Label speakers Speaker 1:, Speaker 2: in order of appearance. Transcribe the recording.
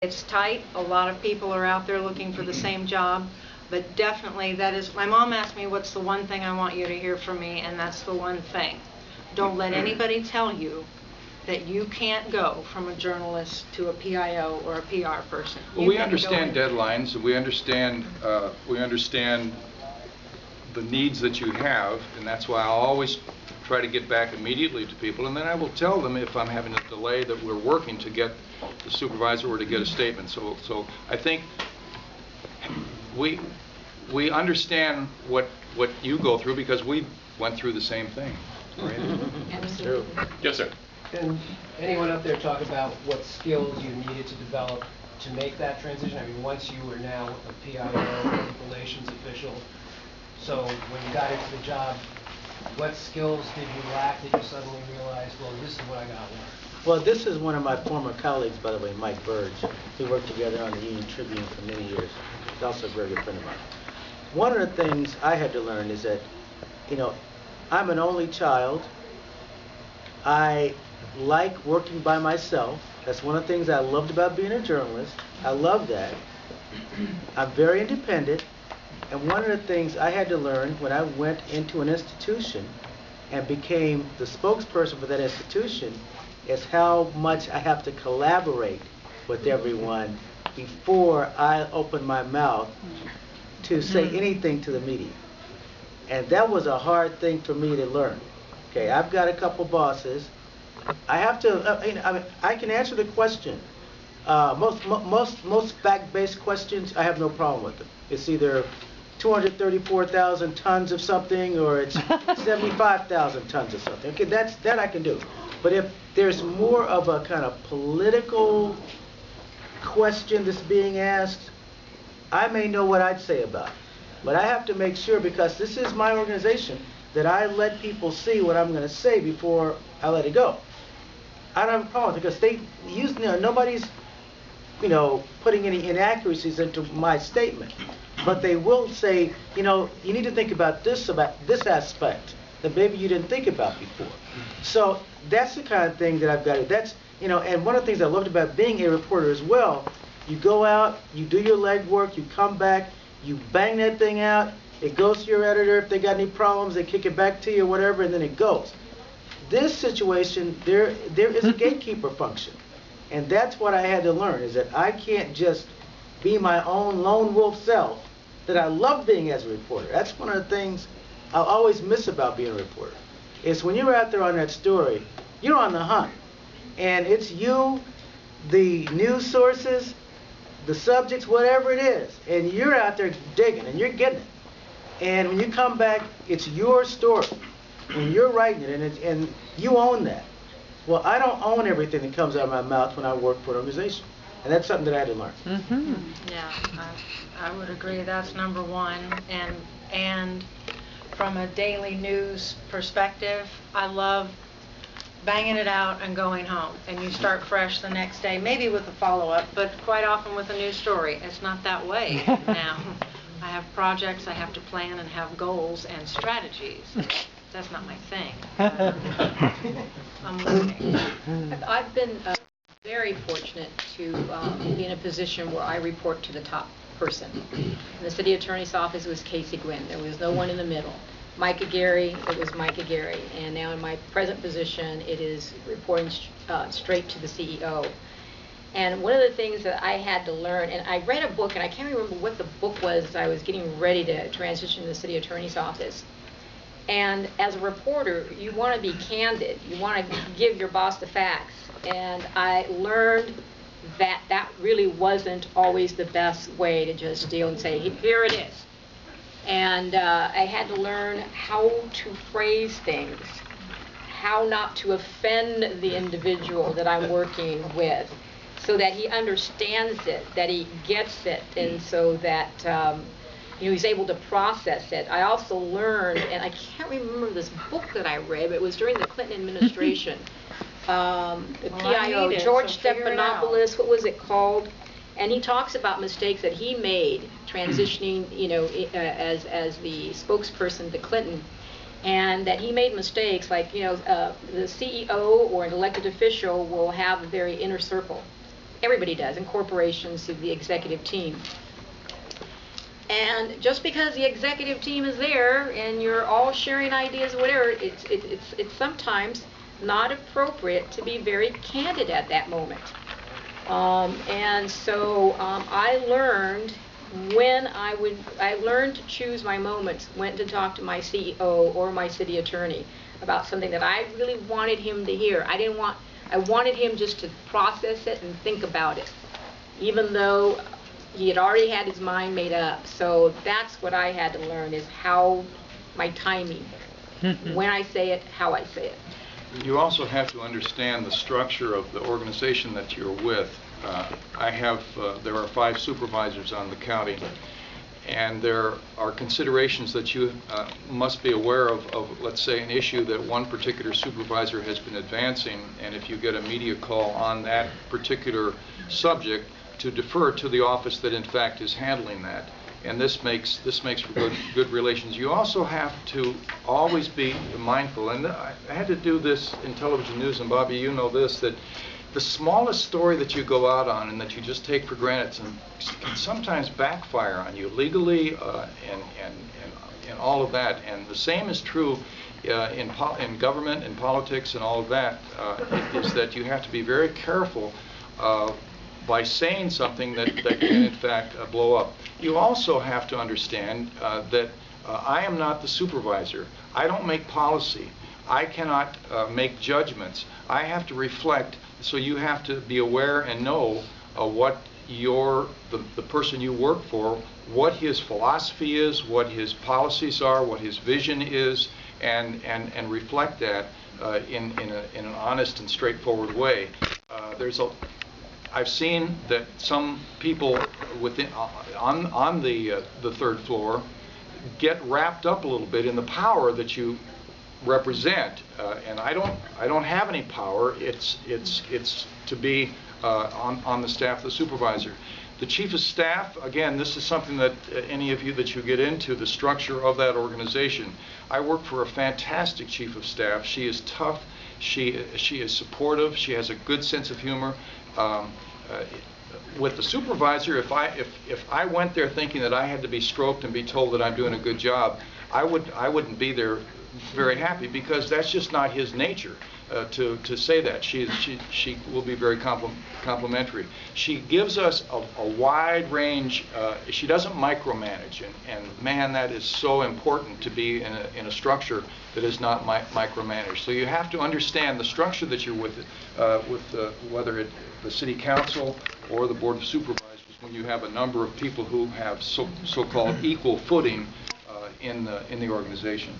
Speaker 1: It's tight. A lot of people are out there looking for the same job, but definitely that is, my mom asked me what's the one thing I want you to hear from me, and that's the one thing. Don't let anybody tell you that you can't go from a journalist to a PIO or a PR person.
Speaker 2: Well, we understand deadlines, and we understand the needs that you have, and that's why I'll always try to get back immediately to people, and then I will tell them if I'm having a delay that we're working to get the supervisor or to get a statement. So I think we understand what you go through because we went through the same thing. Right?
Speaker 1: Absolutely.
Speaker 2: Yes, sir.
Speaker 3: Can anyone up there talk about what skills you needed to develop to make that transition? I mean, once you were now a PIO, public relations official, so when you got into the job, what skills did you lack that you suddenly realized, well, this is what I got to learn?
Speaker 4: Well, this is one of my former colleagues, by the way, Mike Burge. We worked together on the Union Tribune for many years. He's also a very good friend of mine. One of the things I had to learn is that, you know, I'm an only child. I like working by myself. That's one of the things I loved about being a journalist. I love that. I'm very independent. And one of the things I had to learn when I went into an institution and became the spokesperson for that institution is how much I have to collaborate with everyone before I open my mouth to say anything to the media. And that was a hard thing for me to learn. Okay, I've got a couple bosses. I have to, I mean, I can answer the question. Most fact-based questions, I have no problem with them. It's either 234,000 tons of something or it's 75,000 tons of something. Okay, that I can do. But if there's more of a kind of political question that's being asked, I may know what I'd say about it. But I have to make sure, because this is my organization, that I let people see what I'm going to say before I let it go. I don't have a problem because nobody's, putting any inaccuracies into my statement. But they will say, you need to think about this aspect that maybe you didn't think about before. So that's the kind of thing that I've got to, and one of the things I loved about being a reporter as well, you go out, you do your legwork, you come back, you bang that thing out, it goes to your editor. If they got any problems, they kick it back to you or whatever, and then it goes. This situation, there is a gatekeeper function. And that's what I had to learn, is that I can't just be my own lone wolf self, that I love being as a reporter. That's one of the things I'll always miss about being a reporter. Is when you're out there on that story, you're on the hunt. And it's you, the news sources, the subjects, whatever it is. And you're out there digging, and you're getting it. And when you come back, it's your story. And you're writing it, and you own that. Well, I don't own everything that comes out of my mouth when I work for an organization. And that's something that I had to learn.
Speaker 1: Yeah, I would agree. That's number one. And from a daily news perspective, I love banging it out and going home. And you start fresh the next day, maybe with a follow-up, but quite often with a new story. It's not that way now. I have projects I have to plan and have goals and strategies. That's not my thing. I'm learning.
Speaker 5: I've been very fortunate to be in a position where I report to the top person. In the city attorney's office, it was Casey Gwynn. There was no one in the middle. Micah Gary, it was Micah Gary. And now in my present position, it is reporting straight to the CEO. And one of the things that I had to learn, and I read a book, and I can't remember what the book was as I was getting ready to transition to the city attorney's office. And as a reporter, you want to be candid. You want to give your boss the facts. And I learned that that really wasn't always the best way to just deal and say, here it is. And I had to learn how to phrase things, how not to offend the individual that I'm working with, so that he understands it, that he gets it, and so that he's able to process it. I also learned, and I can't remember this book that I read, but it was during the Clinton administration. The PIO, George Stephanopoulos, what was it called? And he talks about mistakes that he made transitioning, as the spokesperson to Clinton, and that he made mistakes like, the CEO or an elected official will have a very inner circle. everybody does, in corporations, the executive team. And just because the executive team is there and you're all sharing ideas or whatever, it's sometimes not appropriate to be very candid at that moment. And so I learned I learned to choose my moments when to talk to my CEO or my city attorney about something that I really wanted him to hear. I wanted him just to process it and think about it, even though he had already had his mind made up. So that's what I had to learn, is how my timing, when I say it, how I say it.
Speaker 2: You also have to understand the structure of the organization that you're with. There are 5 supervisors on the county, and there are considerations that you must be aware of, let's say, an issue that one particular supervisor has been advancing, and if you get a media call on that particular subject, to defer to the office that in fact is handling that. And this makes for good relations. You also have to always be mindful, and I had to do this in television news, and Bobby, you know this, that the smallest story that you go out on and that you just take for granted can sometimes backfire on you legally and all of that. And the same is true in government and politics and all of that, is that you have to be very careful by saying something that can in fact blow up. You also have to understand that I am not the supervisor. I don't make policy. I cannot make judgments. I have to reflect, so you have to be aware and know what the person you work for, what his philosophy is, what his policies are, what his vision is, and reflect that in an honest and straightforward way. I've seen that some people on the 3rd floor get wrapped up a little bit in the power that you represent, and I don't have any power. It's to be on the staff of the supervisor. The chief of staff, again, this is something that any of you that you get into, the structure of that organization. I work for a fantastic chief of staff. She is tough. She is supportive. She has a good sense of humor. With the supervisor, if I went there thinking that I had to be stroked and be told that I'm doing a good job, I wouldn't be there very happy, because that's just not his nature to say that. She will be very complimentary. She gives us a wide range. She doesn't micromanage, and man, that is so important to be in a structure that is not micromanaged. So you have to understand the structure that you're with whether it's the city council or the board of supervisors, when you have a number of people who have so-called equal footing in the organization.